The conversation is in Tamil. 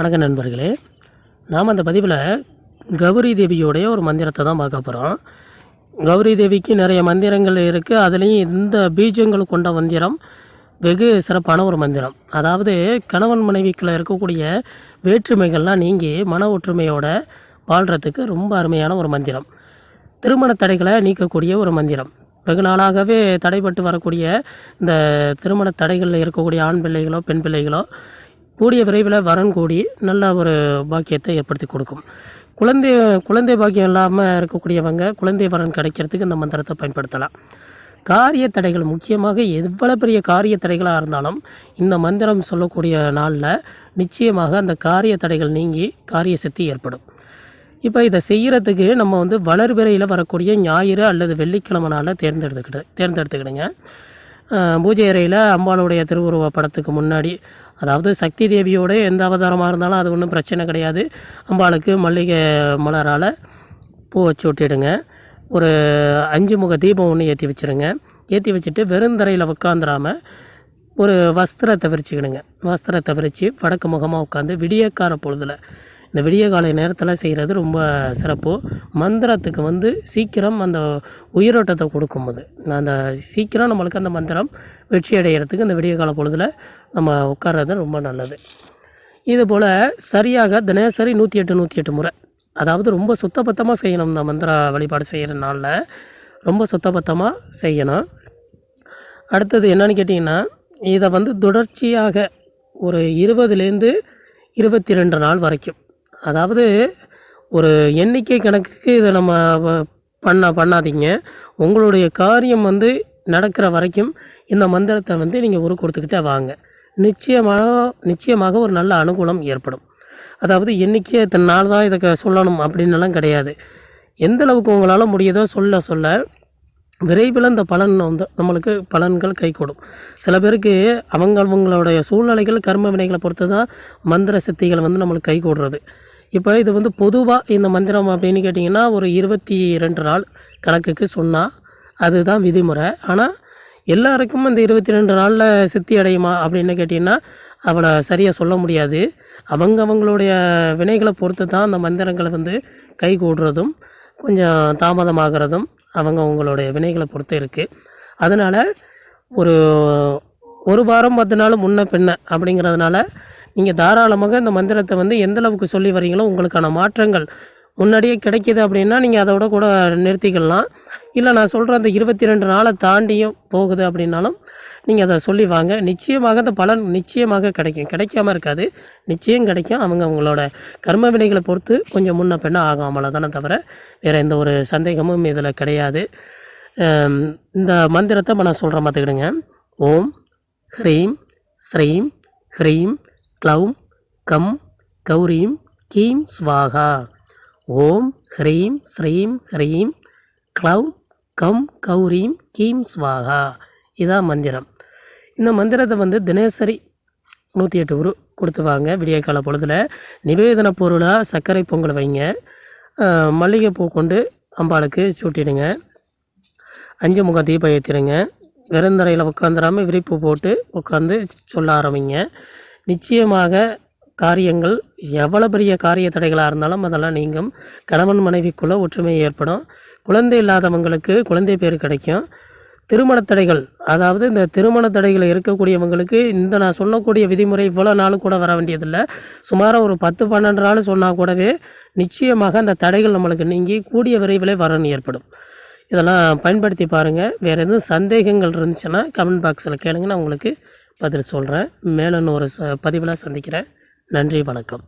வணக்கம் நண்பர்களே. நாம் அந்த பதிவில் கௌரி தேவியோடைய ஒரு மந்திரத்தை தான் பார்க்க போகிறோம். கௌரி தேவிக்கு நிறைய மந்திரங்கள் இருக்குது. அதுலேயும் இந்த பீஜங்கள் கொண்ட மந்திரம் வெகு சிறப்பான ஒரு மந்திரம். அதாவது கணவன் மனைவிக்குள்ளே இருக்கக்கூடிய வேற்றுமைகள்லாம் நீங்கி மன ஒற்றுமையோட வாழ்கிறதுக்கு ரொம்ப அருமையான ஒரு மந்திரம். திருமண தடைகளை நீக்கக்கூடிய ஒரு மந்திரம். வெகு நாளாகவே தடைப்பட்டு வரக்கூடிய இந்த திருமண தடைகளில் இருக்கக்கூடிய ஆண் பிள்ளைகளோ பெண் பிள்ளைகளோ கூடிய விரைவில் வரன் கூடி நல்ல ஒரு பாக்கியத்தை ஏற்படுத்தி கொடுக்கும். குழந்தை பாக்கியம் இல்லாமல் இருக்கக்கூடியவங்க குழந்தை வரன் கிடைக்கிறதுக்கு இந்த மந்திரத்தை பயன்படுத்தலாம். காரிய தடைகள், முக்கியமாக எவ்வளோ பெரிய காரிய தடைகளாக இருந்தாலும் இந்த மந்திரம் சொல்லக்கூடிய நாளில் நிச்சயமாக அந்த காரிய தடைகள் நீங்கி காரிய சித்தி ஏற்படும். இப்போ இதை செய்கிறதுக்கு நம்ம வளர்பிறையில் வரக்கூடிய ஞாயிறு அல்லது வெள்ளிக்கிழமை நாளில் தேர்ந்தெடுத்துக்கிடுங்க. பூஜை அறையில் அம்பாளுடைய திருவுருவ படத்துக்கு முன்னாடி, அதாவது சக்தி தேவியோட எந்த அவதாரமாக இருந்தாலும் அது ஒன்றும் பிரச்சனை கிடையாது. அம்பாளுக்கு மல்லிகை மலரால் பூ வச்சு விட்டுடுங்க. ஒரு 5 முக தீபம் ஒன்று ஏற்றி வச்சுருங்க. ஏற்றி வச்சுட்டு வெறுந்தரையில் உட்காந்துடாமல் ஒரு வஸ்திரத்தை விரிச்சுக்கிடுங்க. வஸ்திரத்தை விரித்து வடக்கு முகமாக உட்காந்து விடியக்கார பொழுதில், இந்த விடிய காலை நேரத்தில் செய்கிறது ரொம்ப சிறப்பு. மந்திரத்துக்கு சீக்கிரம் அந்த உயிரோட்டத்தை கொடுக்கும்போது அந்த சீக்கிரம் நம்மளுக்கு அந்த மந்திரம் வெற்றி அடைகிறதுக்கு இந்த விடிய கால பொழுதில் நம்ம உட்கார்றது ரொம்ப நல்லது. இதுபோல் சரியாக தினசரி 108 முறை, அதாவது ரொம்ப சுத்தபத்தமாக செய்யணும். இந்த மந்திர வழிபாடு செய்கிற நாளில் ரொம்ப சுத்தபத்தமாக செய்யணும். அடுத்தது என்னன்னு கேட்டிங்கன்னா, இதை தொடர்ச்சியாக ஒரு 20லேருந்து 22 நாள் வரைக்கும், அதாவது ஒரு எண்ணிக்கை கணக்குக்கு இதை நம்ம பண்ணாதீங்க. உங்களுடைய காரியம் நடக்கிற வரைக்கும் இந்த மந்திரத்தை நீங்கள் கொடுத்துக்கிட்டே வாங்க. நிச்சயமாக ஒரு நல்ல அனுகூலம் ஏற்படும். அதாவது எண்ணிக்கை இத்தனை நாள் தான் இதை சொல்லணும் அப்படின்னுலாம் கிடையாது. எந்த அளவுக்கு உங்களால் முடியுதோ சொல்ல விரைவில் இந்த நம்மளுக்கு பலன்கள் கைகூடும். சில பேருக்கு அவங்களுடைய சூழ்நிலைகள் கர்ம வினைகளை பொறுத்து தான் மந்திர சித்திகள் நம்மளுக்கு கைகூடுறது. இப்போ இது பொதுவாக இந்த மந்திரம் அப்படின்னு கேட்டிங்கன்னா ஒரு 22 நாள் கணக்குக்கு சொன்னால் அதுதான் விதிமுறை. ஆனால் எல்லாருக்கும் இந்த 22 நாளில் சித்தி அடையுமா அப்படின்னு கேட்டிங்கன்னா அவளை சரியாக சொல்ல முடியாது. அவங்களுடைய வினைகளை பொறுத்து தான் அந்த மந்திரங்களை கைகூடுறதும் கொஞ்சம் தாமதமாகிறதும் அவங்களுடைய வினைகளை பொறுத்து இருக்குது. அதனால் ஒரு வாரம் 10 நாள் முன்ன பின்ன அப்படிங்கிறதுனால நீங்கள் தாராளமாக இந்த மந்திரத்தை எந்த அளவுக்கு சொல்லி வரீங்களோ உங்களுக்கான மாற்றங்கள் முன்னாடியே கிடைக்கிது அப்படின்னா நீங்கள் அதோட கூட நிறுத்திக்கலாம். இல்லை நான் சொல்கிற அந்த 22 நாளை தாண்டியும் போகுது அப்படின்னாலும் நீங்கள் அதை சொல்லி வாங்க. நிச்சயமாக அந்த பலன் நிச்சயமாக கிடைக்கும். கிடைக்காமல் இருக்காது, நிச்சயம் கிடைக்கும். அவங்களோட கர்ம வினைகளை பொறுத்து கொஞ்சம் முன்ன பின்ன ஆகாமல தானே தவிர வேறு எந்த ஒரு சந்தேகமும் இதில் கிடையாது. இந்த மந்திரத்தை இப்போ நான் சொல்கிறேன், பார்த்துக்கிடுங்க. ஓம் ஹ்ரீம் ஸ்ரீம் ஹ்ரீம் க்ளௌம் கம் கௌரீம் கீம் ஸ்வாகா. ஓம் ஹ்ரீம் ஸ்ரீம் ஹ்ரீம் க்ளௌம் கம் கௌரீம் கீம் ஸ்வாகா. இதான் மந்திரம். இந்த மந்திரத்தை தினசரி 108 உரு கொடுத்து வாங்க. விடிய கால பொழுதில் நிவேதன பொருளாக சர்க்கரை பொங்கல் வைங்க. மல்லிகைப்பூ கொண்டு அம்பாளுக்கு சூட்டிடுங்க. 5 முக தீபம் ஏற்றிடுங்க. வெறுந்தரையில் உட்காந்துடாமல் விரிப்பு போட்டு உட்காந்து சொல்ல ஆரம்பிங்க. நிச்சயமாக காரியங்கள் எவ்வளோ பெரிய காரிய தடைகளாக இருந்தாலும் அதெல்லாம் நீங்கும். கணவன் மனைவிக்குள்ளே ஒற்றுமை ஏற்படும். குழந்தை இல்லாதவங்களுக்கு குழந்தை பேர் கிடைக்கும். திருமண தடைகள், அதாவது இந்த திருமண தடைகள் இருக்கக்கூடியவங்களுக்கு இந்த நான் சொல்லக்கூடிய விதிமுறை இவ்வளோ நாளும் கூட வர வேண்டியதில்லை. சுமாராக ஒரு 10-12 நாள் சொன்னால் கூடவே நிச்சயமாக அந்த தடைகள் நம்மளுக்கு நீங்கி கூடிய விரைவில் வரணும் ஏற்படும். இதெல்லாம் பயன்படுத்தி பாருங்கள். வேறு எதுவும் சந்தேகங்கள் இருந்துச்சுன்னா கமெண்ட் பாக்ஸில் கேளுங்க, நான் உங்களுக்கு பதில் சொல்கிறேன். மேலும் ஒரு பதிவில் சந்திக்கிறேன். நன்றி, வணக்கம்.